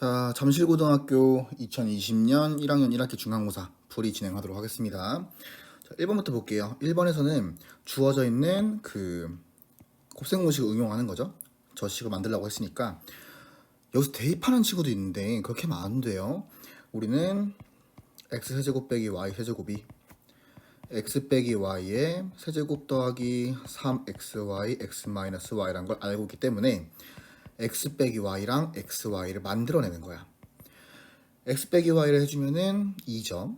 자, 잠실고등학교 2020년 1학년 1학기 중간고사 풀이 진행하도록 하겠습니다. 자, 1번부터 볼게요. 1번에서는 주어져 있는 그 곱셈공식을 응용하는 거죠. 저 식을 만들려고 했으니까 여기서 대입하는 친구도 있는데 그렇게 하면 안 돼요. 우리는 x세제곱 빼기 y세제곱이 x 빼기 y의 세제곱 더하기 3xy x-y라는 걸 알고 있기 때문에 x 빼기 y랑 xy를 만들어내는 거야. x 빼기 y를 해주면은 2점,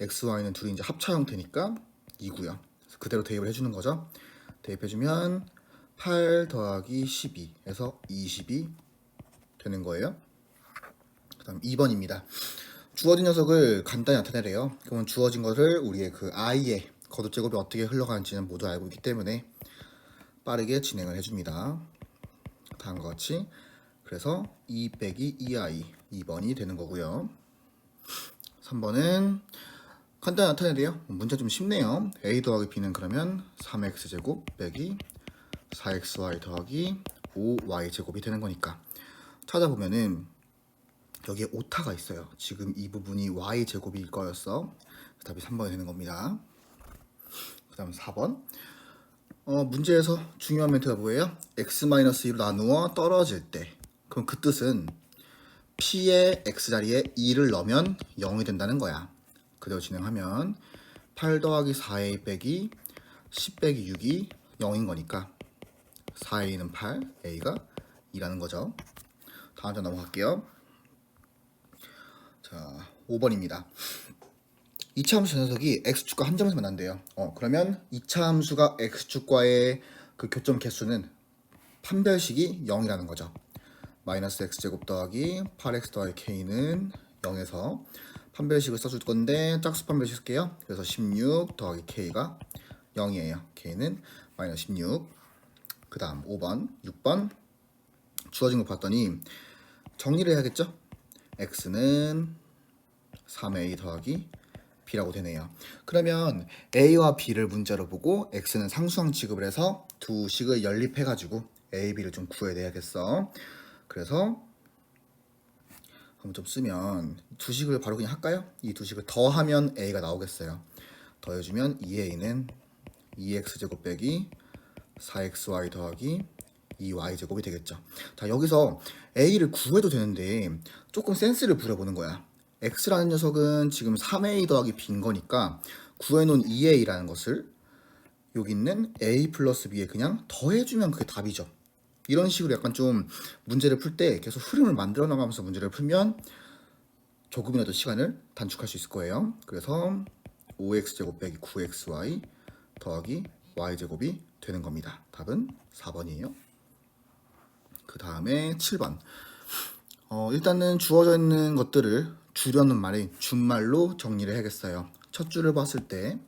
xy는 둘이 이제 합차 형태니까 2고요. 그대로 대입을 해주는 거죠. 대입해주면 8 더하기 12에서 20이 되는 거예요. 그 다음 2번입니다. 주어진 녀석을 간단히 나타내래요. 그러면 주어진 것을 우리의 그 i의 거듭 제곱이 어떻게 흘러가는지는 모두 알고 있기 때문에 빠르게 진행을 해줍니다. 다음과 같이 그래서 2 빼기 2i 2번이 되는 거고요. 3번은 간단히 나타내래요. 문제 좀 쉽네요. a 더하기 b는 그러면 3x제곱 빼기 4xy 더하기 5y제곱이 되는 거니까 찾아보면은 여기에 오타가 있어요. 지금 이 부분이 y제곱일 거였어. 답이 3번이 되는 겁니다. 그 다음 4번 문제에서 중요한 멘트가 뭐예요? x-2로 나누어 떨어질 때 그럼 그 뜻은 p의 x자리에 2를 넣으면 0이 된다는 거야. 그대로 진행하면 8 더하기 4a 빼기 10 빼기 6이 0인 거니까 4a는 8, a가 2라는 거죠. 다음 장 넘어갈게요. 자, 5번입니다. 2차 함수 녀석이 x축과 한 점에서 만난대요. 그러면 2차 함수가 x축과의 그 교점 개수는 판별식이 0이라는 거죠. 마이너스 x제곱 더하기 8x 더하기 k는 0에서 판별식을 써줄 건데 짝수 판별식 쓸게요. 그래서 16 더하기 k가 0이에요. k는 마이너스 16. 그 다음 5번, 6번 주어진 거 봤더니 정리를 해야겠죠? x는 3a 더하기 b라고 되네요. 그러면 a와 b를 문제로 보고 x는 상수항 취급을 해서 두 식을 연립해가지고 a, b를 좀 구해내야겠어. 그래서 한번 좀 쓰면 두 식을 바로 그냥 할까요? 이 두 식을 더하면 a가 나오겠어요. 더해주면 2a는 2x제곱 빼기 4xy 더하기 2y제곱이 되겠죠. 자, 여기서 a를 구해도 되는데 조금 센스를 부려보는 거야. x라는 녀석은 지금 3a 더하기 b인 거니까 구해놓은 2a라는 것을 여기 있는 a 플러스 b에 그냥 더해주면 그게 답이죠. 이런 식으로 약간 좀 문제를 풀 때 계속 흐름을 만들어 나가면서 문제를 풀면 조금이라도 시간을 단축할 수 있을 거예요. 그래서 5x제곱 빼기 9xy 더하기 y제곱이 되는 겁니다. 답은 4번이에요. 그 다음에 7번. 일단은 주어져 있는 것들을 주려는 말인 준말로 정리를 해야겠어요. 첫 줄을 봤을 때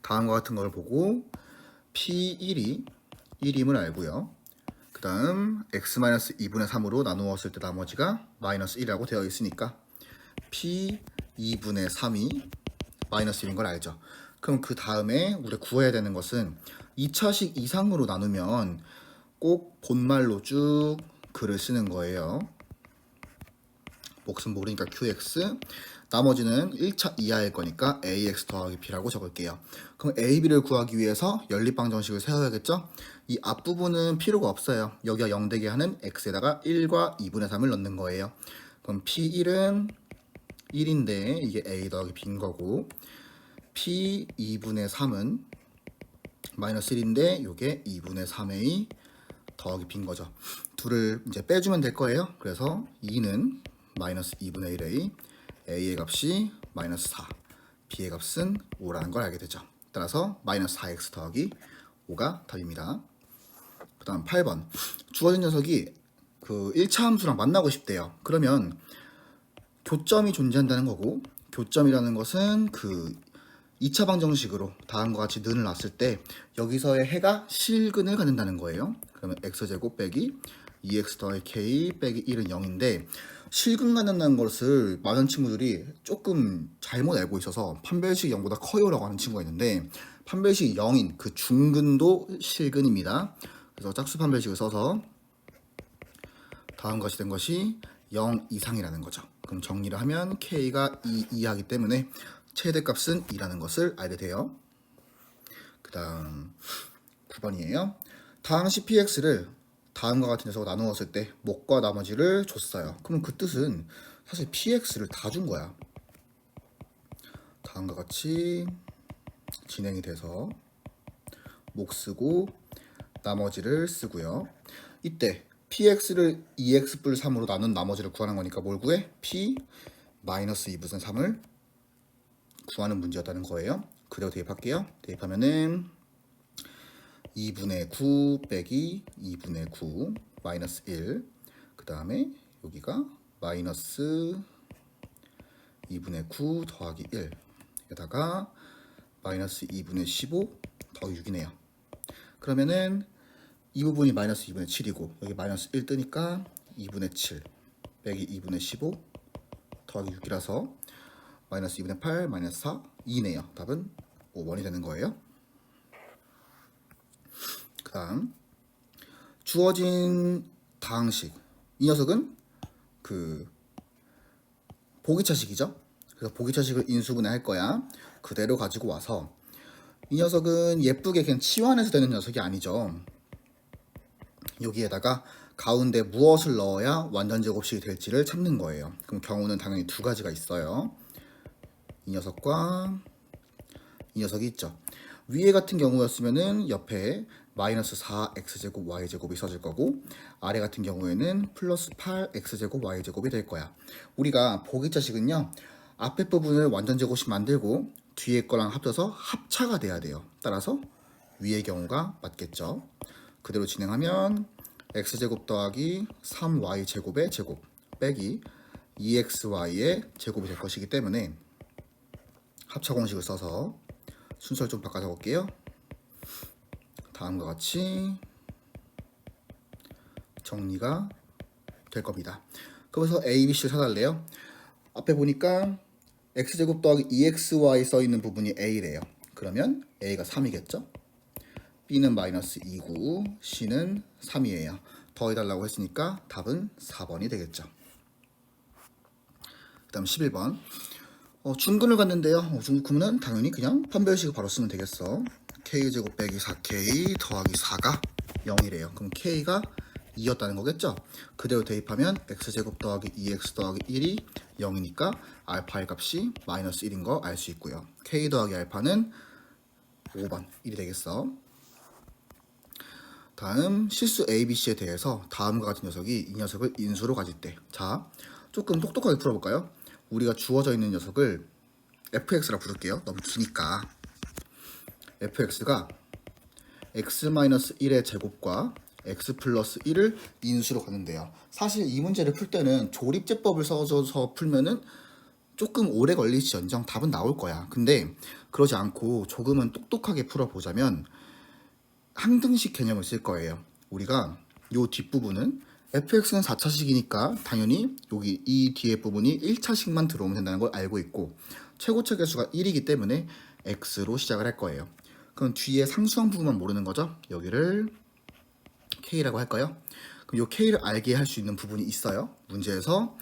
다음과 같은 걸 보고 P1이 1임을 알고요. 그 다음 x-2분의 3으로 나누었을 때 나머지가 마이너스 1이라고 되어 있으니까 P2분의 3이 마이너스 1인 걸 알죠. 그럼 그 다음에 우리가 구해야 되는 것은 2차식 이상으로 나누면 꼭 본말로 쭉 글을 쓰는 거예요. 몫은 모르니까 qx, 나머지는 1차 이하일 거니까 ax 더하기 b라고 적을게요. 그럼 a, b를 구하기 위해서 연립방정식을 세워야겠죠? 이 앞부분은 필요가 없어요. 여기가 0 되게 하는 x에다가 1과 2분의 3을 넣는 거예요. 그럼 p1은 1인데 이게 a 더하기 b인 거고 p2분의 3은 마이너스 1인데 이게 2분의 3a 더하기 b인 거죠. 둘을 이제 빼주면 될 거예요. 그래서 2는 마이너스 2분의 1a, a의 값이 마이너스 4, b의 값은 5라는 걸 알게 되죠. 따라서 마이너스 4x 더하기 5가 답입니다. 그 다음 8번. 주어진 녀석이 그 1차 함수랑 만나고 싶대요. 그러면 교점이 존재한다는 거고, 교점이라는 것은 그 2차 방정식으로 다음과 같이 는을 놨을 때 여기서의 해가 실근을 갖는다는 거예요. 그러면 x제곱 빼기 2x 더하기 k 빼기 1은 0인데 실근 갖는다는 것을 많은 친구들이 조금 잘못 알고 있어서 판별식이 0보다 커요라고 하는 친구가 있는데 판별식이 0인 그 중근도 실근입니다. 그래서 짝수 판별식을 써서 다음과 같이 된 것이 0 이상이라는 거죠. 그럼 정리를 하면 k가 2 이하이기 때문에 최대값은 2라는 것을 알게 돼요. 그 다음 9번이에요. 당시 px를 다음과 같은 녀석으로 나누었을 때 목과 나머지를 줬어요. 그럼 그 뜻은 사실 px를 다 준 거야. 다음과 같이 진행이 돼서 목 쓰고 나머지를 쓰고요. 이때 px를 2x 뿔 3으로 나눈 나머지를 구하는 거니까 뭘 구해? p 마이너스 2분의 3을 구하는 문제였다는 거예요. 그대로 대입할게요. 대입하면은 2분의 9 빼기 2분의 9 마이너스 1. 그 다음에 여기가 마이너스 2분의 9 더하기 1 에다가 마이너스 2분의 15 더하기 6이네요. 그러면은 이 부분이 마이너스 2분의 7이고 여기 마이너스 1 뜨니까 2분의 7 빼기 2분의 15 더하기 6이라서 마이너스 2분의 8 마이너스 4 2네요. 답은 5번이 되는 거예요. 그 다음 주어진 다항식, 이 녀석은 그 보기차식이죠. 그래서 보기차식을 인수분해 할 거야. 그대로 가지고 와서 이 녀석은 예쁘게 그냥 치환해서 되는 녀석이 아니죠. 여기에다가 가운데 무엇을 넣어야 완전 제곱식이 될지를 찾는 거예요. 그럼 경우는 당연히 두 가지가 있어요. 이 녀석과 이 녀석이 있죠. 위에 같은 경우였으면은 옆에 마이너스 4x제곱 y제곱이 써질 거고, 아래 같은 경우에는 플러스 8x제곱 y제곱이 될 거야. 우리가 보기차식은요, 앞에 부분을 완전 제곱식 만들고 뒤에 거랑 합쳐서 합차가 돼야 돼요. 따라서 위의 경우가 맞겠죠. 그대로 진행하면 x제곱 더하기 3y제곱의 제곱 빼기 2xy의 제곱이 될 것이기 때문에 합차 공식을 써서 순서를 좀 바꿔 적을게요. 다음과 같이 정리가 될 겁니다. 그래서 A, B, C를 사달래요. 앞에 보니까 x제곱 더하기 2xy 써있는 부분이 A래요. 그러면 A가 3이겠죠? B는 마이너스 2고 C는 3이에요. 더해달라고 했으니까 답은 4번이 되겠죠. 그 다음 11번. 중근을 갔는데요. 중근은 당연히 그냥 판별식을 바로 쓰면 되겠어. k제곱 빼기 4k 더하기 4가 0이래요. 그럼 k가 2였다는 거겠죠? 그대로 대입하면 x제곱 더하기 2x 더하기 1이 0이니까 알파의 값이 마이너스 1인 거 알 수 있고요. k 더하기 알파는 5번 1이 되겠어. 다음 실수 ABC에 대해서 다음과 같은 녀석이 이 녀석을 인수로 가질 때, 자 조금 똑똑하게 풀어볼까요? 우리가 주어져 있는 녀석을 fx라 부를게요. 너무 기니까. fx가 x-1의 제곱과 x 플러스 1을 인수로 가는데요. 사실 이 문제를 풀 때는 조립제법을 써서 풀면은 조금 오래 걸릴지언정 답은 나올 거야. 근데 그러지 않고 조금은 똑똑하게 풀어보자면 항등식 개념을 쓸 거예요. 우리가 요 뒷부분은 fx는 4차식이니까 당연히 여기 이 뒤에 부분이 1차식만 들어오면 된다는 걸 알고 있고, 최고차 개수가 1이기 때문에 x로 시작을 할 거예요. 그럼 뒤에 상수항 부분만 모르는 거죠. 여기를 k라고 할까요? 그럼 요 k를 알게 할 수 있는 부분이 있어요. 문제에서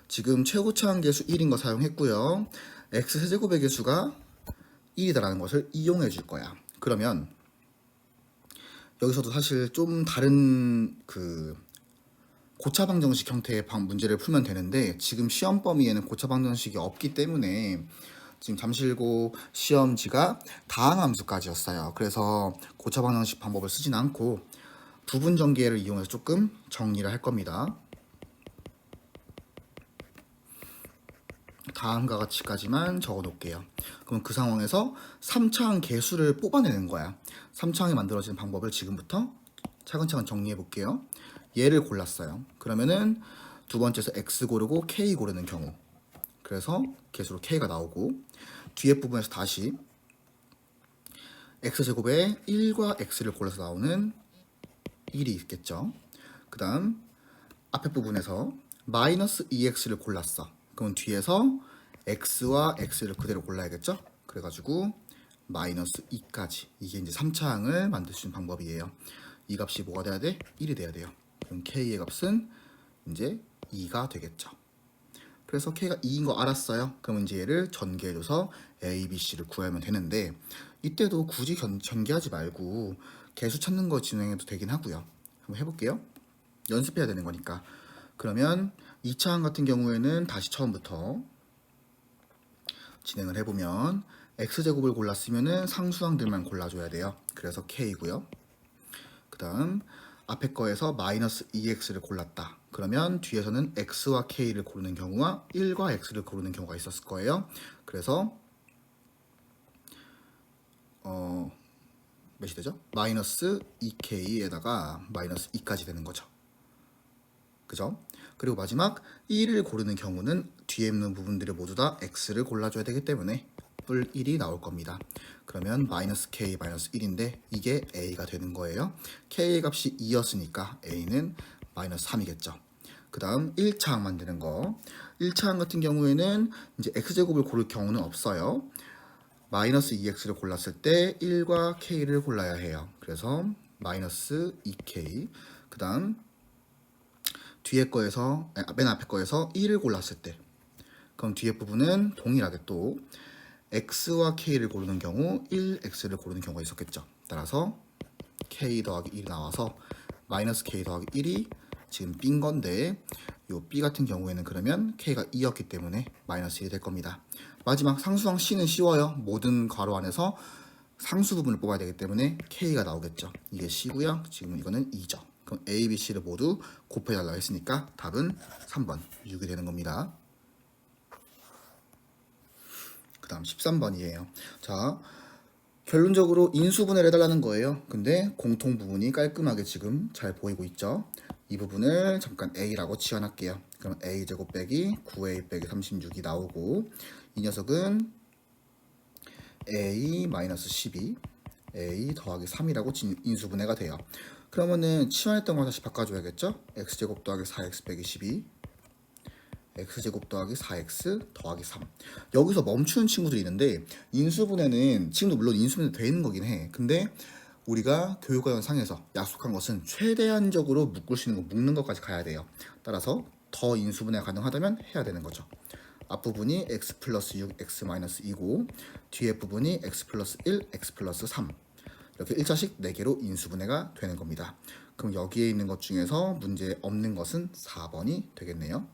지금 최고차항 개수 1인 거 사용했고요. x 세제곱의 개수가 1이다라는 것을 이용해 줄 거야. 그러면 여기서도 사실 좀 다른 그 고차 방정식 형태의 문제를 풀면 되는데, 지금 시험 범위에는 고차 방정식이 없기 때문에 지금 잠실고 시험지가 다항함수까지였어요. 그래서 고차 방정식 방법을 쓰진 않고 부분 전개를 이용해서 조금 정리를 할 겁니다. 다음과 같이까지만 적어 놓을게요. 그럼 그 상황에서 3차항 개수를 뽑아내는 거야. 3차항이 만들어지는 방법을 지금부터 차근차근 정리해 볼게요. 얘를 골랐어요. 그러면은 두 번째에서 x 고르고 k 고르는 경우, 그래서 개수로 k가 나오고, 뒤에 부분에서 다시 x제곱에 1과 x를 골라서 나오는 1이 있겠죠. 그 다음 앞에 부분에서 마이너스 2x를 골랐어. 그럼 뒤에서 x와 x를 그대로 골라야겠죠. 그래가지고 마이너스 2까지, 이게 이제 3차항을 만들 수 있는 방법이에요. 이 값이 뭐가 돼야 돼? 1이 돼야 돼요. 그럼 k의 값은 이제 2가 되겠죠. 그래서 K가 2인 거 알았어요. 그럼 이제 얘를 전개해줘서 A, B, C를 구하면 되는데 이때도 굳이 전개하지 말고 개수 찾는 거 진행해도 되긴 하고요. 한번 해볼게요. 연습해야 되는 거니까. 그러면 2차항 같은 경우에는 다시 처음부터 진행을 해보면 x제곱을 골랐으면 상수항들만 골라줘야 돼요. 그래서 k고요. 그 다음 앞에 거에서 마이너스 2x를 골랐다. 그러면 뒤에서는 x와 k를 고르는 경우와 1과 x를 고르는 경우가 있었을 거예요. 그래서 몇이 되죠? 마이너스 2k에다가 마이너스 2까지 되는 거죠. 그죠? 그리고 마지막 1을 고르는 경우는 뒤에 있는 부분들을 모두 다 x를 골라줘야 되기 때문에 뿔 1이 나올 겁니다. 그러면 마이너스 k 마이너스 1인데 이게 a가 되는 거예요. k의 값이 2였으니까 a는 마이너스 3이겠죠. 그 다음 1차항 만드는 거. 1차항 같은 경우에는 이제 x제곱을 고를 경우는 없어요. 마이너스 2x를 골랐을 때 1과 k를 골라야 해요. 그래서 마이너스 2k. 그 다음 뒤에 거에서 맨 앞에 거에서 1을 골랐을 때 그럼 뒤에 부분은 동일하게 또 x와 k를 고르는 경우 1x를 고르는 경우가 있었겠죠. 따라서 k 더하기 1이 나와서 마이너스 k 더하기 1이 지금 b인 건데 요 b 같은 경우에는 그러면 k가 2였기 때문에 마이너스 1이 될 겁니다. 마지막 상수항 c는 쉬워요. 모든 괄호 안에서 상수 부분을 뽑아야 되기 때문에 k가 나오겠죠. 이게 c고요. 지금 이거는 2죠. 그럼 A, B, C를 모두 곱해달라고 했으니까 답은 3번 6이 되는 겁니다. 그 다음 13번이에요. 자, 결론적으로 인수분해를 해달라는 거예요. 근데 공통 부분이 깔끔하게 지금 잘 보이고 있죠. 이 부분을 잠깐 A라고 치환할게요. 그럼 A제곱 빼기 9A 빼기 36이 나오고 이 녀석은 A 마이너스 12 A 더하기 3이라고 인수분해가 돼요. 그러면은 치환했던 거 다시 바꿔줘야겠죠? x제곱 더하기 4x 빼기 12 x제곱 더하기 4x 더하기 3 여기서 멈추는 친구들이 있는데 인수분해는 지금도 물론 인수분해 돼 있는 거긴 해. 근데 우리가 교육과정상에서 약속한 것은 최대한적으로 묶을 수 있는 거 묶는 것까지 가야 돼요. 따라서 더 인수분해가 가능하다면 해야 되는 거죠. 앞부분이 x 플러스 6 x 마이너스 2고 뒤에 부분이 x 플러스 1 x 플러스 3 이렇게 1차식 4개로 인수분해가 되는 겁니다. 그럼 여기에 있는 것 중에서 문제 없는 것은 4번이 되겠네요.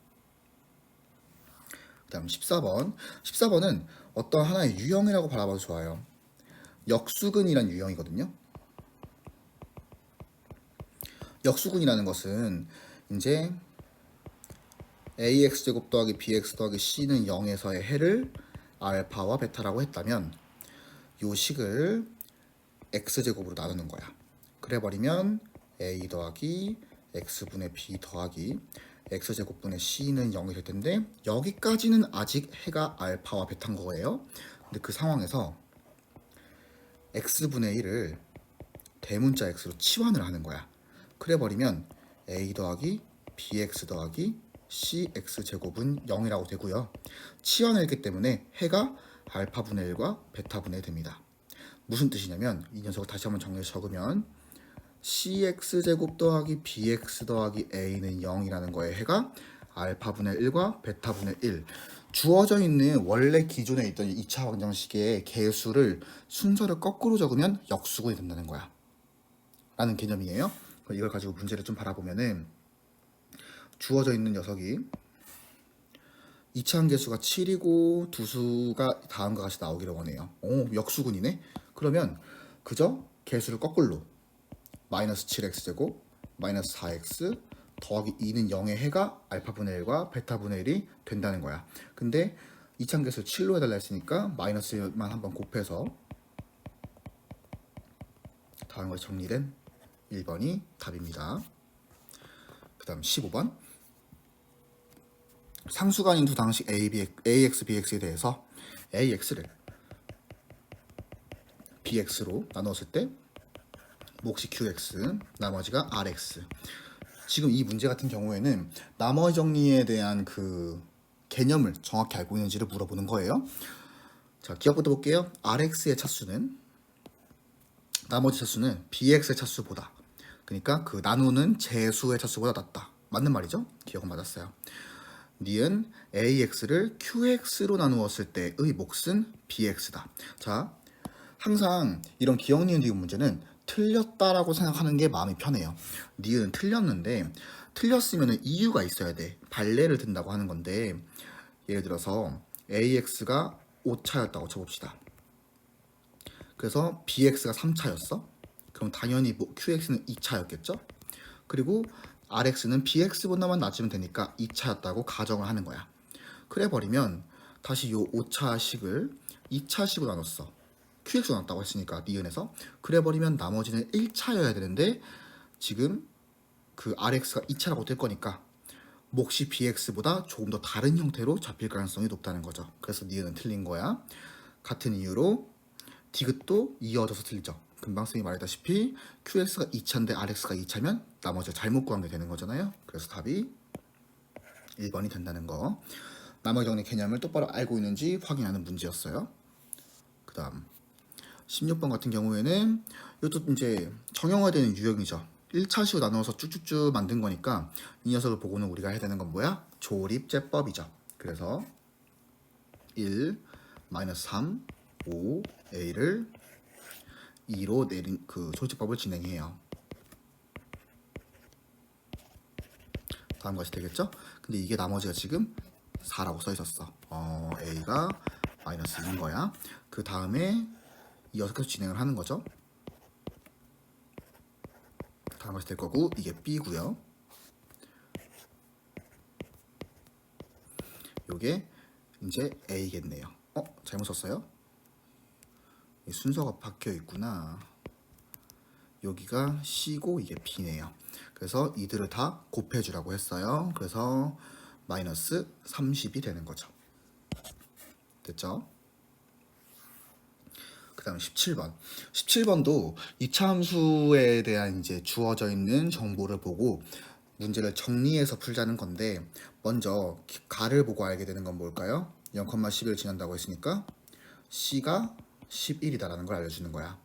그 다음 14번. 14번은 어떤 하나의 유형이라고 바라봐도 좋아요. 역수근이란 유형이거든요. 역수근이라는 것은 이제 ax제곱 더하기 bx 더하기 c는 0에서의 해를 알파와 베타라고 했다면 요 식을 x제곱으로 나누는 거야. 그래버리면 a 더하기 x분의 b 더하기 x제곱분의 c는 0이 될 텐데 여기까지는 아직 해가 알파와 베타인 거예요. 근데 그 상황에서 x분의 1을 대문자 x로 치환을 하는 거야. 그래버리면 a 더하기 bx 더하기 cx제곱은 0이라고 되고요. 치환을 했기 때문에 해가 알파분의 1과 베타분의 1 됩니다. 무슨 뜻이냐면 이 녀석을 다시 한번 정리해서 적으면 cx제곱 더하기 bx 더하기 a는 0이라는 거에 해가 알파분의 1과 베타분의 1 주어져 있는 원래 기존에 있던 2차 방정식의 개수를 순서를 거꾸로 적으면 역수근이 된다는 거야 라는 개념이에요. 이걸 가지고 문제를 좀 바라보면은 주어져 있는 녀석이 2차 함계수가 7이고 두수가 다음과 같이 나오기를 원해요. 오, 역수근이네. 그러면 그저 개수를 거꾸로 마이너스 7x제곱 마이너스 4x 더하기 2는 0의 해가 알파분의 1과 베타분의 1이 된다는 거야. 근데 2차 함계수 7로 해달라 했으니까 마이너스만 한번 곱해서 다음과 정리된 1번이 답입니다. 그 다음 15번 상수가 아닌 두 당식 ax, bx에 대해서 ax를 bx로 나누었을 때 몫이 qx, 나머지가 rx. 지금 이 문제 같은 경우에는 나머지 정리에 대한 그 개념을 정확히 알고 있는지를 물어보는 거예요. 자, 기억부터 볼게요. rx의 차수는 나머지 차수는 bx의 차수보다, 그러니까 그 나누는 제수의 차수보다 낮다. 맞는 말이죠? 기억은 맞았어요. 니은 AX를 QX로 나누었을 때의 몫은 BX다. 자, 항상 이런 기억 니은 디귿 문제는 틀렸다라고 생각하는 게 마음이 편해요. 니은 틀렸는데 틀렸으면 이유가 있어야 돼. 발레를 든다고 하는 건데 예를 들어서 AX가 5차였다고 쳐봅시다. 그래서 BX가 3차였어. 그럼 당연히 뭐 QX는 2차였겠죠? 그리고 RX는 BX보다만 낮으면 되니까 2차였다고 가정을 하는 거야. 그래 버리면 다시 요 5차식을 2차식으로 나눴어. QX로 나눴다고 했으니까 니은에서. 그래 버리면 나머지는 1차여야 되는데 지금 그 RX가 2차라고 될 거니까 몫이 BX보다 조금 더 다른 형태로 잡힐 가능성이 높다는 거죠. 그래서 니은은 틀린 거야. 같은 이유로 디귿도 이어져서 틀리죠. 금방 쌤이 말했다시피 QX가 2차인데 RX가 2차면 나머지가 잘못 구한 게 되는 거잖아요. 그래서 답이 1번이 된다는 거. 나머지 정리 개념을 똑바로 알고 있는지 확인하는 문제였어요. 그 다음 16번 같은 경우에는 이것도 이제 정형화되는 유형이죠. 1차식으로 나누어서 쭉쭉쭉 만든 거니까 이 녀석을 보고는 우리가 해야 되는 건 뭐야? 조립제법이죠. 그래서 1, 3, 5, A를 2로 내린 그 조립제법을 진행해요. 다음 것이 되겠죠? 근데 이게 나머지가 지금 4라고 써 있었어. A가 마이너스 2인 거야. 그 다음에 이어서 계속 진행을 하는 거죠. 다음 것이 될 거고 이게 B고요. 요게 이제 A겠네요. 잘못 썼어요? 이 순서가 바뀌어 있구나. 여기가 C고 이게 B네요. 그래서 이들을 다 곱해주라고 했어요. 그래서 마이너스 30이 되는 거죠. 됐죠? 그 다음 17번. 17번도 이차함수에 대한 이제 주어져 있는 정보를 보고 문제를 정리해서 풀자는 건데 먼저 가를 보고 알게 되는 건 뭘까요? 0,11을 지난다고 했으니까 C가 11이다라는 걸 알려주는 거야.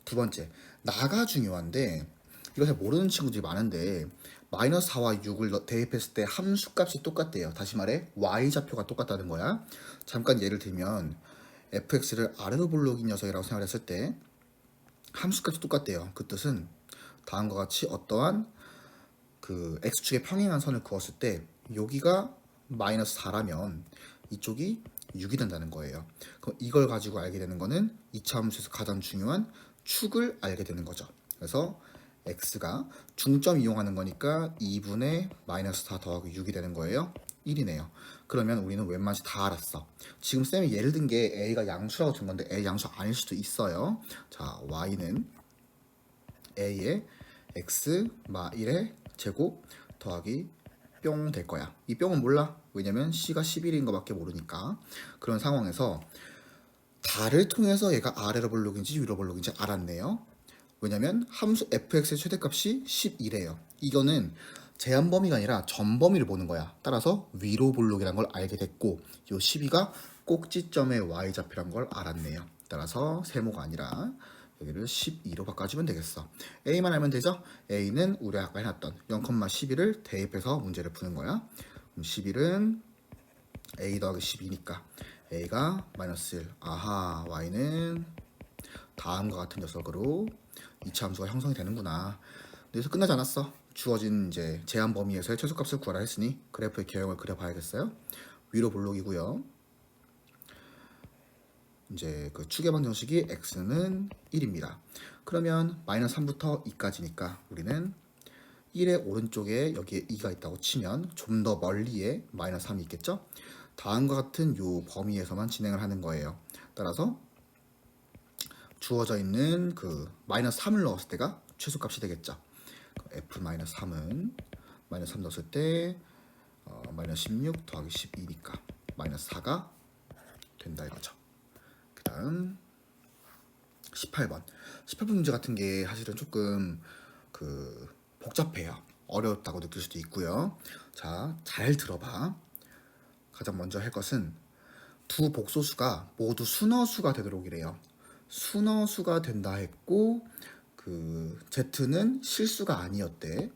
두 번째, 나가 중요한데 이거 잘 모르는 친구들이 많은데 마이너스 4와 6을 대입했을 때 함수값이 똑같대요. 다시 말해 y좌표가 똑같다는 거야. 잠깐 예를 들면 fx를 아래로 볼록인 녀석이라고 생각했을 때 함수값이 똑같대요. 그 뜻은 다음과 같이 어떠한 그 x축의 평행한 선을 그었을 때 여기가 마이너스 4라면 이쪽이 6이 된다는 거예요. 그럼 이걸 가지고 알게 되는 거는 2차 함수에서 가장 중요한 축을 알게 되는 거죠. 그래서 x가 중점 이용하는 거니까 2분의 마이너스 4 더하기 6이 되는 거예요. 1이네요. 그러면 우리는 웬만하면 다 알았어. 지금 쌤이 예를 든 게 a가 양수라고 준 건데 a 양수 아닐 수도 있어요. 자, y는 a의 x 마 1의 제곱 더하기 뿅 될 거야. 이 뿅은 몰라. 왜냐면 c가 11인 거밖에 모르니까. 그런 상황에서 달을 통해서 얘가 아래로 볼록인지 위로 볼록인지 알았네요. 왜냐면 함수 fx의 최대값이 11이에요. 이거는 제한 범위가 아니라 전 범위를 보는 거야. 따라서 위로 볼록이란 걸 알게 됐고 요 12가 꼭지점의 y좌표란 걸 알았네요. 따라서 세모가 아니라 여기를 12로 바꿔주면 되겠어. a만 알면 되죠? a는 우리 아까 해놨던 0,11을 대입해서 문제를 푸는 거야. 그럼 11은 a 더하기 12니까 a가 마이너스 1. 아하, y는 다음과 같은 녀석으로 2차 함수가 형성이 되는구나. 그래서 끝나지 않았어. 주어진 이제 제한 범위에서의 최소값을 구하라 했으니 그래프의 개형을 그려봐야겠어요. 위로 볼록이고요. 이제 그 축의 방정식이 x는 1입니다. 그러면 마이너스 3부터 2까지니까 우리는 1의 오른쪽에 여기에 2가 있다고 치면 좀 더 멀리에 마이너스 3이 있겠죠? 다음과 같은 요 범위에서만 진행을 하는 거예요. 따라서 주어져 있는 그 마이너스 3을 넣었을 때가 최소값이 되겠죠. f-3은 마이너스 3 넣었을 때 마이너스 16 더하기 12니까 마이너스 4가 된다 이거죠. 그 다음 18번 18번 문제 같은 게 사실은 조금 그 복잡해요. 어렵다고 느낄 수도 있고요. 자, 잘 들어봐. 가장 먼저 할 것은 두 복소수가 모두 순어수가 되도록 이래요. 순어수가 된다 했고 그 z는 실수가 아니었대.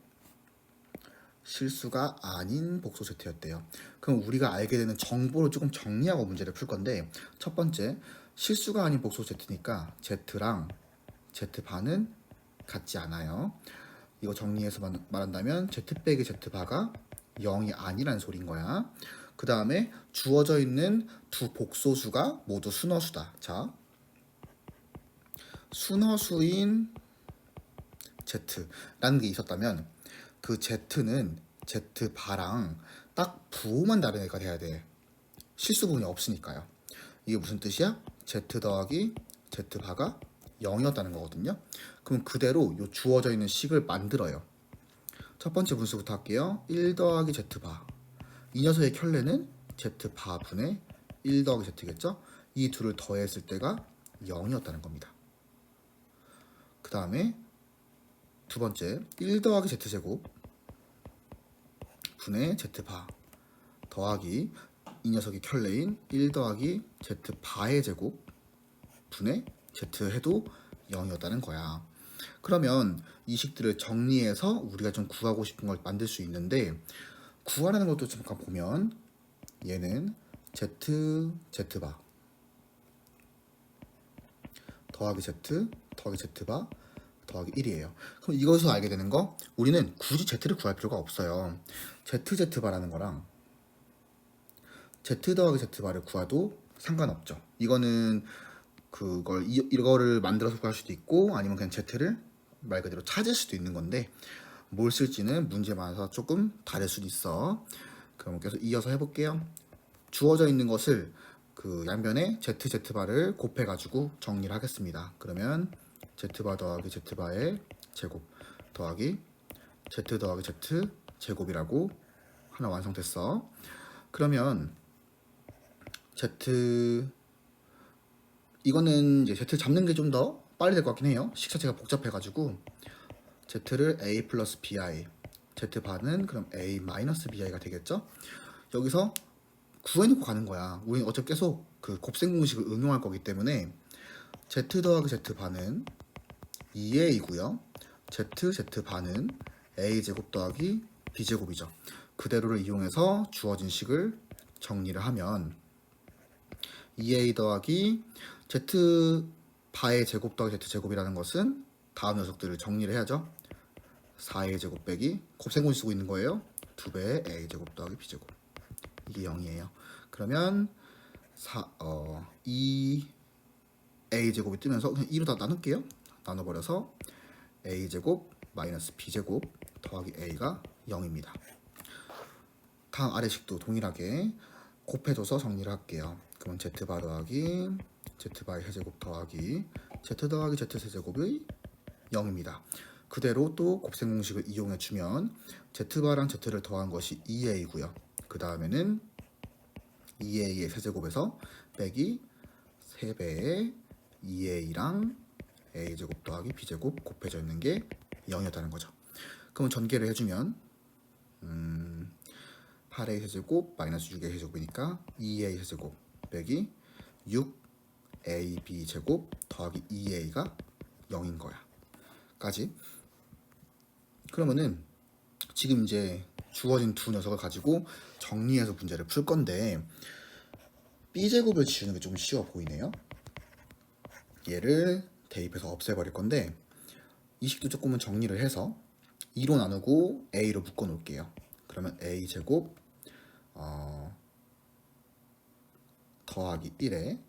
실수가 아닌 복소 Z였대요. 그럼 우리가 알게 되는 정보를 조금 정리하고 문제를 풀 건데, 첫 번째, 실수가 아닌 복소 Z니까 Z랑 Z바는 같지 않아요. 이거 정리해서 말한다면 Z 빼기 Z바가 0이 아니라는 소린 거야. 그 다음에 주어져 있는 두 복소수가 모두 순허수다. 자, 순허수인 Z라는 게 있었다면 그 Z는 Z바랑 딱 부호만 다른 애가 돼야 돼. 실수 부분이 없으니까요. 이게 무슨 뜻이야? Z 더하기 Z바가 0이었다는 거거든요. 그럼 그대로 요 주어져 있는 식을 만들어요. 첫 번째 분수부터 할게요. 1 더하기 Z바. 이 녀석의 켤레는 Z바분의 1 더하기 Z겠죠? 이 둘을 더했을 때가 0이었다는 겁니다. 그 다음에 두 번째 1 더하기 Z제곱 분의 Z바 더하기 이 녀석의 켤레인 1 더하기 Z바의 제곱 분의 Z 해도 0이었다는 거야. 그러면 이 식들을 정리해서 우리가 좀 구하고 싶은 걸 만들 수 있는데, 구하라는 것도 잠깐 보면 얘는 Z바 더하기 Z 더하기 Z바 더하기 1이에요. 그럼 이것을 알게 되는 거, 우리는 굳이 Z를 구할 필요가 없어요. ZZ바라는 거랑 Z 더하기 Z바를 구해도 상관없죠. 이거는 이거를 만들어서 구할 수도 있고 아니면 그냥 Z를 말 그대로 찾을 수도 있는 건데, 뭘 쓸지는 문제마다 조금 다를 수도 있어. 그럼 계속 이어서 해볼게요. 주어져 있는 것을 그 양변에 ZZ바를 곱해가지고 정리를 하겠습니다. 그러면 Z바 더하기 Z바의 제곱 더하기 Z 더하기 Z 제곱이라고 하나 완성됐어. 그러면 이거는 이제 Z 잡는 게 좀 더 빨리 될 것 같긴 해요. 식 자체가 복잡해가지고 Z를 A 플러스 BI, Z바는 그럼 A 마이너스 BI가 되겠죠? 여기서 구해놓고 가는 거야. 우리는 어차피 계속 그 곱셈 공식을 응용할 거기 때문에 Z 더하기 Z바는 2A이고요. Z바는 A제곱 더하기 B제곱이죠. 그대로를 이용해서 주어진 식을 정리를 하면 2A 더하기 Z바의 제곱 더하기 Z제곱이라는 것은 다음 녀석들을 정리를 해야죠. 4A 제곱 빼기 곱셈공식 쓰고 있는 거예요. 2배의 A 제곱 더하기 B 제곱. 이게 0이에요. 그러면 2A 제곱이 뜨면서 그냥 2로 다 나눌게요. 나눠버려서 A 제곱 마이너스 B 제곱 더하기 A가 0입니다. 다음 아래식도 동일하게 곱해줘서 정리를 할게요. 그러면 Z바 더하기 Z바의 세제곱 더하기 Z 더하기 Z 세제곱이 0입니다. 그대로 또 곱셈 공식을 이용해주면 Z바랑 Z를 더한 것이 2A이고요. 그 다음에는 2A의 세제곱에서 빼기 3배의 2A랑 A제곱 더하기 B제곱 곱해져 있는 게 0이었다는 거죠. 그럼 전개를 해주면 8A 세제곱 마이너스 6A 세제곱이니까 2A 세제곱 빼기 6AB 제곱 더하기 2A가 0인 거야. 까지. 그러면은 지금 이제 주어진 두 녀석을 가지고 정리해서 문제를 풀 건데, B제곱을 지우는 게 좀 쉬워 보이네요. 얘를 대입해서 없애버릴 건데, 이 식도 조금은 정리를 해서 2로 나누고 A로 묶어 놓을게요. 그러면 A제곱 더하기 1에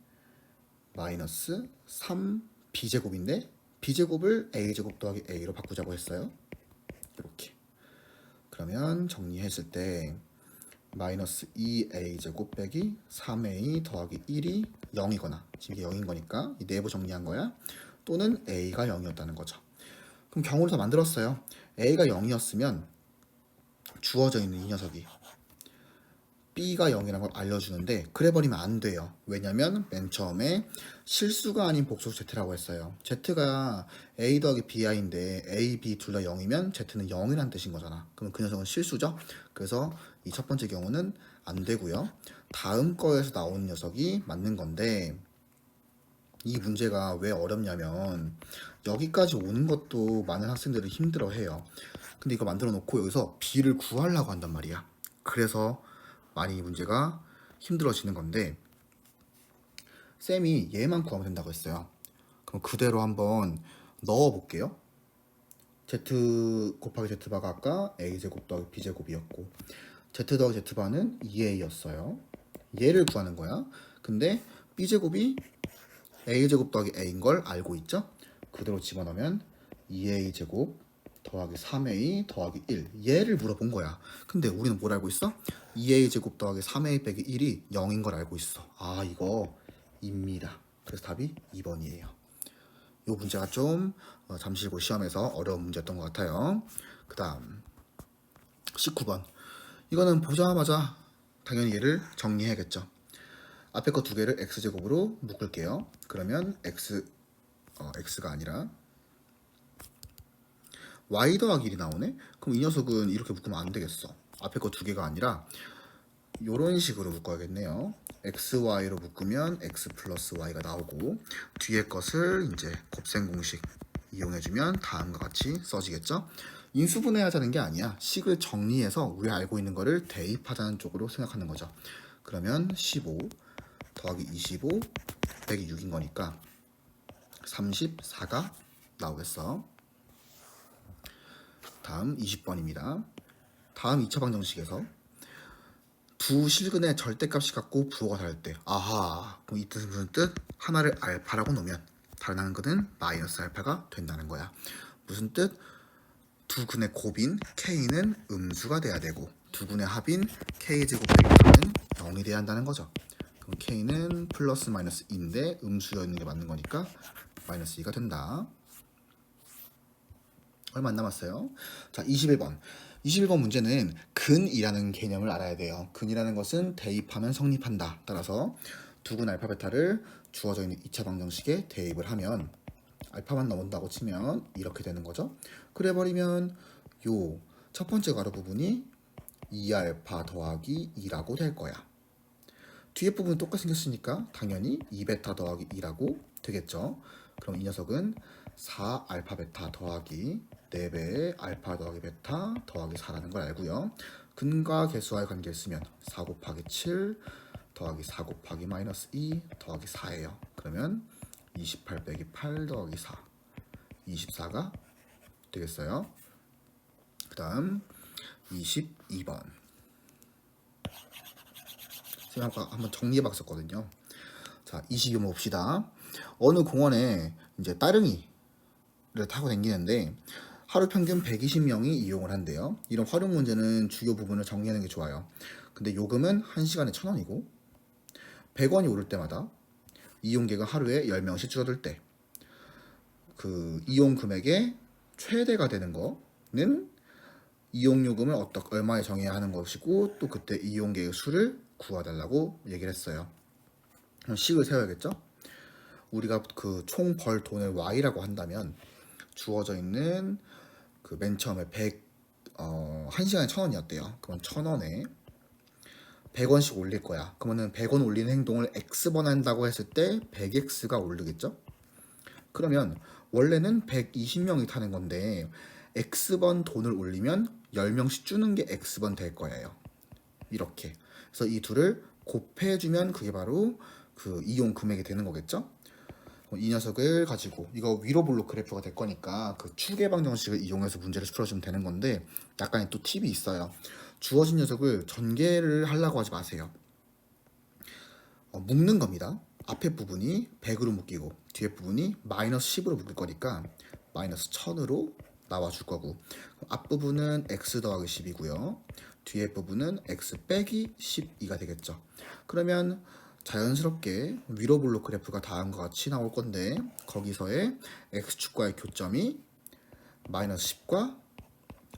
마이너스 3B제곱인데 B제곱을 A제곱 더하기 A로 바꾸자고 했어요. 이렇게. 그러면 정리했을 때 마이너스 2A제곱 빼기 3A 더하기 1이 0이거나, 지금 이게 0인 거니까 이 내부 정리한 거야. 또는 A가 0이었다는 거죠. 그럼 경우를 더 만들었어요. A가 0이었으면 주어져 있는 이 녀석이 B가 0이라는 걸 알려주는데, 그래버리면 안 돼요. 왜냐면 맨 처음에 실수가 아닌 복소수 Z라고 했어요. Z가 A 더하기 BI인데 A, B 둘 다 0이면 Z는 0이라는 뜻인 거잖아. 그럼 그 녀석은 실수죠. 그래서 이 첫 번째 경우는 안 되고요. 다음 거에서 나오는 녀석이 맞는 건데, 이 문제가 왜 어렵냐면 여기까지 오는 것도 많은 학생들이 힘들어해요. 근데 이거 만들어 놓고 여기서 b를 구하려고 한단 말이야. 그래서 많이 문제가 힘들어지는 건데, 쌤이 얘만 구하면 된다고 했어요. 그럼 그대로 한번 넣어 볼게요. z 곱하기 z바가 아까 a제곱 더하기 b제곱이었고, z 더하기 z바는 2a였어요. 얘를 구하는 거야. 근데 b제곱이 a제곱 더하기 a인 걸 알고 있죠? 그대로 집어넣으면 2a제곱 더하기 3a 더하기 1, 얘를 물어본 거야. 근데 우리는 뭘 알고 있어? 2a제곱 더하기 3a 빼기 1이 0인 걸 알고 있어. 아, 이거 입니다. 그래서 답이 2번이에요. 이 문제가 좀 잠실고 시험에서 어려운 문제였던 것 같아요. 그 다음 19번. 이거는 보자마자 당연히 얘를 정리해야겠죠. 앞에 거 두 개를 x제곱으로 묶을게요. 그러면 x가 아니라 y 더하기 1이 나오네? 그럼 이 녀석은 이렇게 묶으면 안 되겠어. 앞에 거 두 개가 아니라 이런 식으로 묶어야겠네요. xy로 묶으면 x 플러스 y가 나오고, 뒤에 것을 이제 곱셈 공식 이용해주면 다음과 같이 써지겠죠. 인수분해하자는 게 아니야. 식을 정리해서 우리 알고 있는 거를 대입하자는 쪽으로 생각하는 거죠. 그러면 15 더하기 25 빼기 6인 거니까 34가 나오겠어. 다음 20번입니다. 다음 2차 방정식에서 두 실근의 절대값이 같고 부호가 다를 때, 아하, 그럼 이 뜻은 무슨 뜻? 하나를 알파라고 놓으면 다른 한 근은 마이너스 알파가 된다는 거야. 무슨 뜻? 두 근의 곱인 k는 음수가 돼야 되고, 두 근의 합인 k제곱 빼기 4는 0이 돼야 한다는 거죠. 그럼 k는 플러스 마이너스 2인데 음수였는 게 맞는 거니까 마이너스 2가 된다. 얼마 안 남았어요. 자, 21번. 21번 문제는 근이라는 개념을 알아야 돼요. 근이라는 것은 대입하면 성립한다. 따라서 두근 알파 베타를 주어져 있는 2차 방정식에 대입을 하면 알파만 나온다고 치면 이렇게 되는 거죠. 그래 버리면 요 첫 번째 가로 부분이 2알파 더하기 2라고 될 거야. 뒤에 부분은 똑같이 생겼으니까 당연히 2베타 더하기 2라고 되겠죠. 그럼 이 녀석은 4알파 베타 더하기 4배의 알파 더하기 베타 더하기 4라는 걸 알고요. 근과 개수와의 관계를 쓰면 4 곱하기 7 더하기 4 곱하기 마이너스 2 더하기 4예요. 그러면 28 빼기 8 더하기 4, 24가 되겠어요. 그 다음 22번. 제가 아까 한번 정리해봤었거든요. 자, 22번 봅시다. 어느 공원에 이제 따릉이를 타고 다니는데 하루 평균 120명이 이용을 한대요. 이런 활용 문제는 주요 부분을 정리하는 게 좋아요. 근데 요금은 1시간에 1,000원이고 100원이 오를 때마다 이용객은 하루에 10명씩 줄어들 때 그 이용 금액의 최대가 되는 거는 이용요금을 얼마에 정해야 하는 것이고, 또 그때 이용객의 수를 구해달라고 얘기를 했어요. 그럼 식을 세워야겠죠? 우리가 그 총 벌 돈을 y라고 한다면 주어져 있는 그 맨 처음에 1시간에 1,000원이었대요. 그럼 1,000원에 100원씩 올릴 거야. 그러면은 100원 올리는 행동을 x번 한다고 했을 때 100x가 오르겠죠? 그러면 원래는 120명이 타는 건데 x번 돈을 올리면 10명씩 주는 게 x번 될 거예요. 이렇게. 그래서 이 둘을 곱해주면 그게 바로 그 이용 금액이 되는 거겠죠? 이 녀석을 가지고 이거 위로 블록 그래프가 될 거니까 그 추계 방정식을 이용해서 문제를 풀어주면 되는 건데, 약간의 또 팁이 있어요. 주어진 녀석을 전개를 하려고 하지 마세요. 묶는 겁니다. 앞에 부분이 100으로 묶이고 뒤에 부분이 마이너스 10으로 묶일 거니까 마이너스 1000으로 나와줄 거고, 앞부분은 x 더하기 10이고요. 뒤에 부분은 x 빼기 12가 되겠죠. 그러면 자연스럽게 위로 블록 그래프가 다음과 같이 나올 건데, 거기서의 x축과의 교점이 마이너스 10과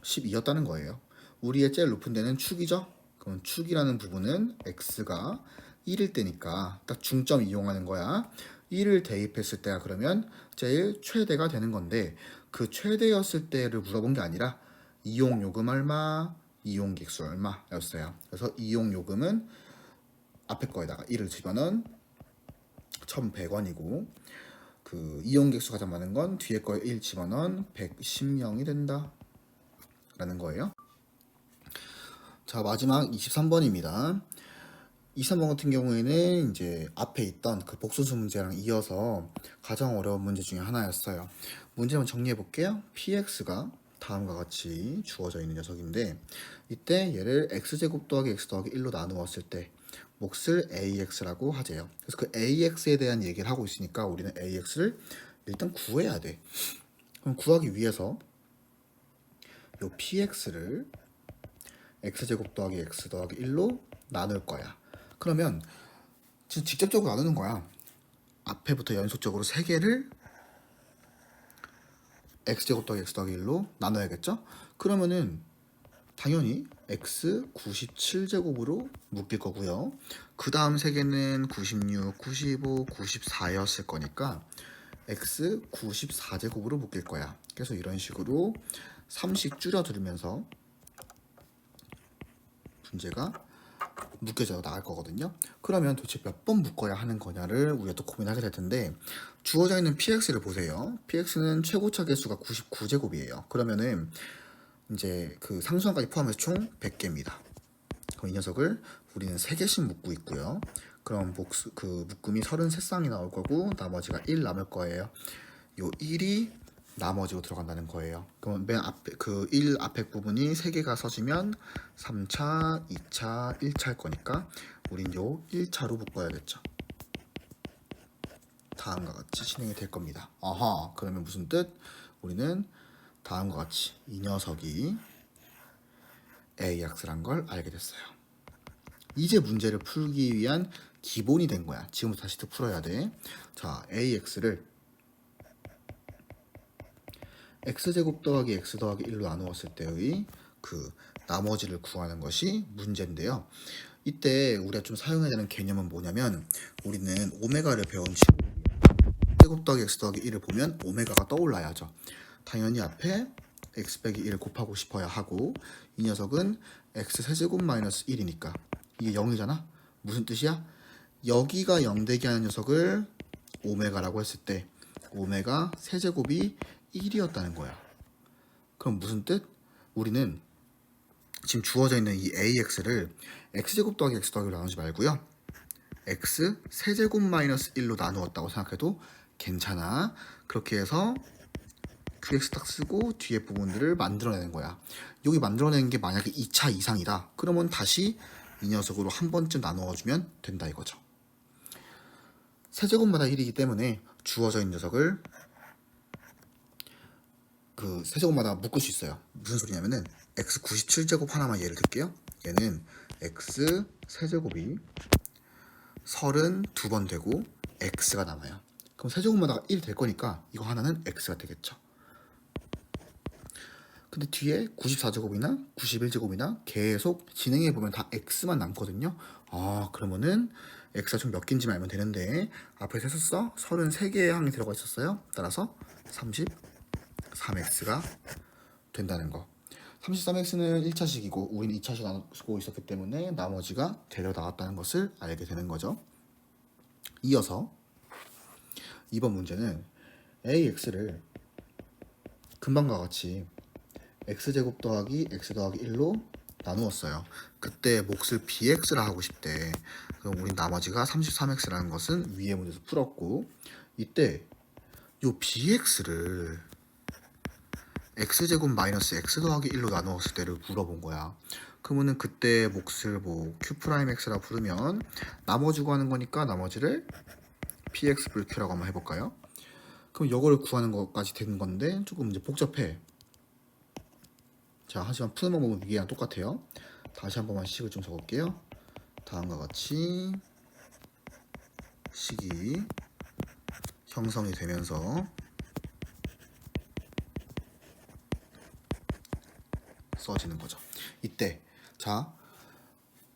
12였다는 거예요. 우리의 제일 높은 데는 축이죠. 그럼 축이라는 부분은 x가 1일 때니까 딱 중점 이용하는 거야. 1을 대입했을 때가 그러면 제일 최대가 되는 건데, 그 최대였을 때를 물어본 게 아니라 이용요금 얼마, 이용객수 얼마였어요. 그래서 이용요금은 앞에 거에다가 1을 집어넣은 1,100원이고, 그 이용객수 가장 많은 건 뒤에 거에 1 집어넣은 110명이 된다. 라는 거예요. 자, 마지막 23번입니다. 23번 같은 경우에는 이제 앞에 있던 그 복소수 문제랑 이어서 가장 어려운 문제 중에 하나였어요. 문제 한번 정리해 볼게요. px가 다음과 같이 주어져 있는 녀석인데, 이때 얘를 x제곱 더하기 x 더하기 1로 나누었을 때 몫을 ax라고 하재요. 그래서 그 ax에 대한 얘기를 하고 있으니까 우리는 ax를 일단 구해야 돼. 그럼 구하기 위해서 요 px를 x제곱 더하기 x 더하기 1로 나눌 거야. 그러면 지금 직접적으로 나누는 거야. 앞에부터 연속적으로 3개를 x제곱 더하기 x 더하기 1로 나눠야겠죠? 그러면은 당연히 x 97제곱으로 묶일 거고요. 그 다음 3개는 96, 95, 94였을 거니까 x 94제곱으로 묶일 거야. 그래서 이런 식으로 3씩 줄여들면서 문제가 묶여져 나갈 거거든요. 그러면 도대체 몇 번 묶어야 하는 거냐를 우리가 또 고민하게 될 텐데, 주어져 있는 px를 보세요. px는 최고차 개수가 99제곱이에요. 그러면은 이제 그 상수항까지 포함해서 총 100개입니다. 그럼 이 녀석을 우리는 3개씩 묶고 있고요. 그럼 그 묶음이 33쌍이 나올 거고 나머지가 1 남을 거예요. 요 1이 나머지로 들어간다는 거예요. 그럼 맨 앞에 그 1 앞에 부분이 3개가 서지면 3차, 2차, 1차일 거니까 우린 요 1차로 묶어야겠죠. 다음과 같이 진행이 될 겁니다. 아하, 그러면 무슨 뜻? 우리는 다음과 같이 이 녀석이 AX란 걸 알게 됐어요. 이제 문제를 풀기 위한 기본이 된 거야. 지금부터 다시 또 풀어야 돼. 자, AX를 x제곱 더하기 x 더하기 1로 나누었을 때의 그 나머지를 구하는 것이 문제인데요. 이때 우리가 좀 사용해야 되는 개념은 뭐냐면, 우리는 오메가를 배운 제곱 더하기 x 더하기 1을 보면 오메가가 떠올라야죠. 당연히 앞에 x 빼기 1을 곱하고 싶어야 하고, 이 녀석은 x 세제곱 마이너스 1이니까 이게 0이잖아. 무슨 뜻이야? 여기가 0 되게 하는 녀석을 오메가라고 했을 때 오메가 세제곱이 1이었다는 거야. 그럼 무슨 뜻? 우리는 지금 주어져 있는 이 AX를 x제곱 더하기 x 더하기로 나누지 말고요. x 세제곱 마이너스 1로 나누었다고 생각해도 괜찮아. 그렇게 해서 QX 딱 쓰고 뒤에 부분들을 만들어내는 거야. 여기 만들어내는 게 만약에 2차 이상이다. 그러면 다시 이 녀석으로 한 번쯤 나누어주면 된다 이거죠. 세제곱마다 1이기 때문에 주어져 있는 녀석을 그 세제곱마다 묶을 수 있어요. 무슨 소리냐면은 x 97제곱 하나만 예를 들게요. 얘는 x 세제곱이 32번 되고 x가 남아요. 그럼 세제곱마다가 1 될 거니까 이거 하나는 x가 되겠죠. 근데 뒤에 94제곱이나 91제곱이나 계속 진행해 보면 다 x만 남거든요. 아, 그러면은 x가 좀 몇 개인지만 알면 되는데 앞에 했었어? 33개의 항이 들어가 있었어요. 따라서 33x가 된다는 거. 33x는 1차식이고 우리는 2차식 나누고 있었기 때문에 나머지가 데려 나왔다는 것을 알게 되는 거죠. 이어서 2번 문제는 ax를 금방과 같이 x제곱 더하기 x 더하기 1로 나누었어요. 그때 몫을 bx라 하고 싶대. 그럼 우린 나머지가 33x라는 것은 위의 문제에서 풀었고, 이때 요 bx를 x제곱 마이너스 x 더하기 1로 나누었을 때를 물어본 거야. 그러면은 그때 몫을 뭐 q'x라 부르면 나머지 구하는 거니까 나머지를 px 불 q라고 한번 해볼까요? 그럼 이거를 구하는 것까지 되는 건데 조금 이제 복잡해. 자, 하지만 푸는 방법은 위에랑 똑같아요. 다시 한 번만 식을 좀 적을게요. 다음과 같이 식이 형성이 되면서 써지는 거죠. 이때 자,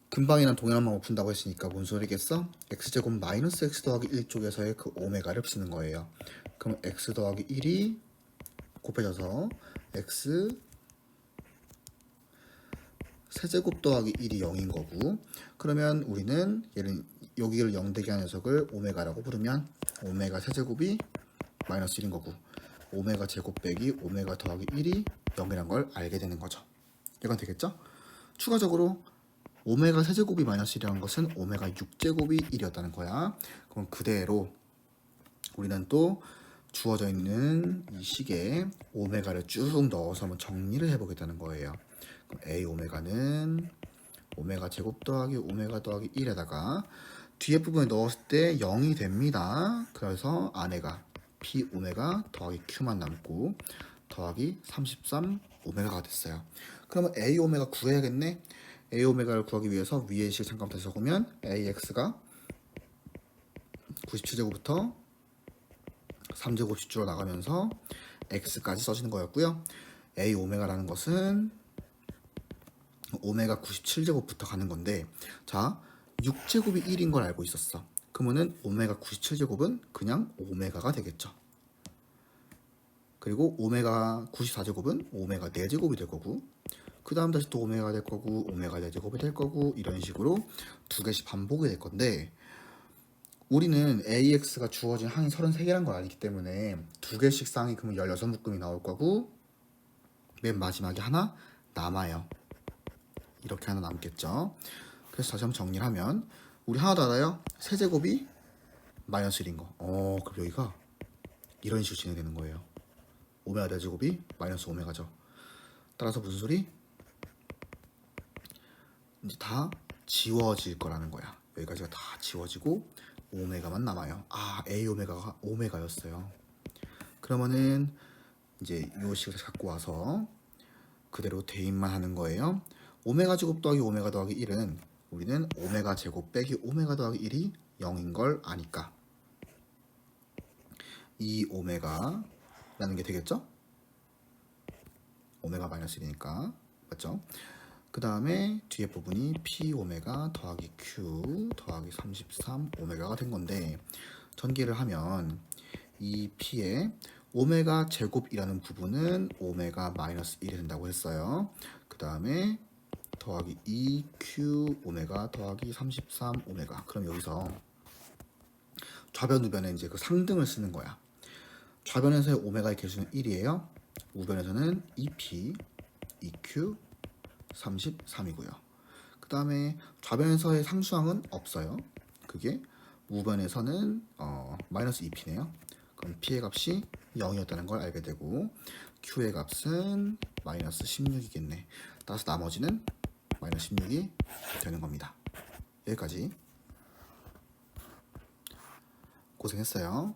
금방이랑 동일한 방법 푼다고 했으니까 뭔 소리겠어? x제곱 마이너스 x 더하기 1 쪽에서의 그 오메가를 쓰는 거예요. 그럼 x 더하기 1이 곱해져서 x 세제곱 더하기 1이 0인 거고, 그러면 우리는 얘는 여기를 0 되게 하는 녀석을 오메가라고 부르면 오메가 세제곱이 마이너스 1인 거고, 오메가 제곱 빼기 오메가 더하기 1이 0이란 걸 알게 되는 거죠. 얘가 되겠죠? 추가적으로 오메가 세제곱이 마이너스 1이라는 것은 오메가 6제곱이 1이었다는 거야. 그럼 그대로 우리는 또 주어져 있는 이 식에 오메가를 쭉 넣어서 한번 정리를 해보겠다는 거예요. 그럼 A 오메가는 오메가 제곱 더하기 오메가 더하기 1에다가 뒤에 부분에 넣었을 때 0이 됩니다. 그래서 안에가 P 오메가 더하기 Q만 남고 더하기 33 오메가가 됐어요. 그러면 A 오메가 구해야겠네. A 오메가를 구하기 위해서 위의 식 잠깐 다시 적으면 AX가 97제곱부터 3제곱씩 줄어 나가면서 X까지 써지는 거였고요. A 오메가라는 것은 오메가 97제곱부터 가는 건데, 자 6제곱이 1인 걸 알고 있었어. 그러면은 오메가 97제곱은 그냥 오메가가 되겠죠. 그리고 오메가 94제곱은 오메가 4제곱이 될 거고, 그 다음 다시 또 오메가 될 거고, 오메가 4제곱이 될 거고, 이런 식으로 두 개씩 반복이 될 건데, 우리는 AX가 주어진 항이 33개란 걸 알기 때문에 두 개씩 쌍이 그러면 16묶음이 나올 거고, 맨 마지막에 하나 남아요. 이렇게 하나 남겠죠. 그래서 다시 한번 정리를 하면 우리 하나 더 알아요? 세제곱이 마이너스 1인 거. 그럼 여기가 이런 식으로 진행되는 거예요. 오메가 4제곱이 마이너스 오메가죠. 따라서 무슨 소리? 이제 다 지워질 거라는 거야. 여기까지가 다 지워지고 오메가만 남아요. A 오메가가 오메가였어요. 그러면은 이제 이 식을 갖고 와서 그대로 대입만 하는 거예요. 오메가 제곱 더하기 오메가 더하기 1은 우리는 오메가 제곱 빼기 오메가 더하기 1이 0인 걸 아니까 이 오메가라는 게 되겠죠? 오메가 마이너스 1이니까 맞죠? 그 다음에 뒤에 부분이 P 오메가 더하기 Q 더하기 33 오메가가 된 건데, 전개를 하면 이 P의 오메가 제곱이라는 부분은 오메가 마이너스 1이 된다고 했어요. 그 다음에 더하기 2Q 오메가 더하기 33 오메가. 그럼 여기서 좌변 우변에 이제 그 상등을 쓰는 거야. 좌변에서의 오메가의 개수는 1이에요. 우변에서는 2P, 2Q, 33이고요. 그 다음에 좌변에서의 상수항은 없어요. 그게 우변에서는 마이너스 2P네요. 그럼 P의 값이 0이었다는 걸 알게 되고, Q의 값은 마이너스 16이겠네. 따라서 나머지는 마이너스 16이 되는 겁니다. 여기까지. 고생했어요.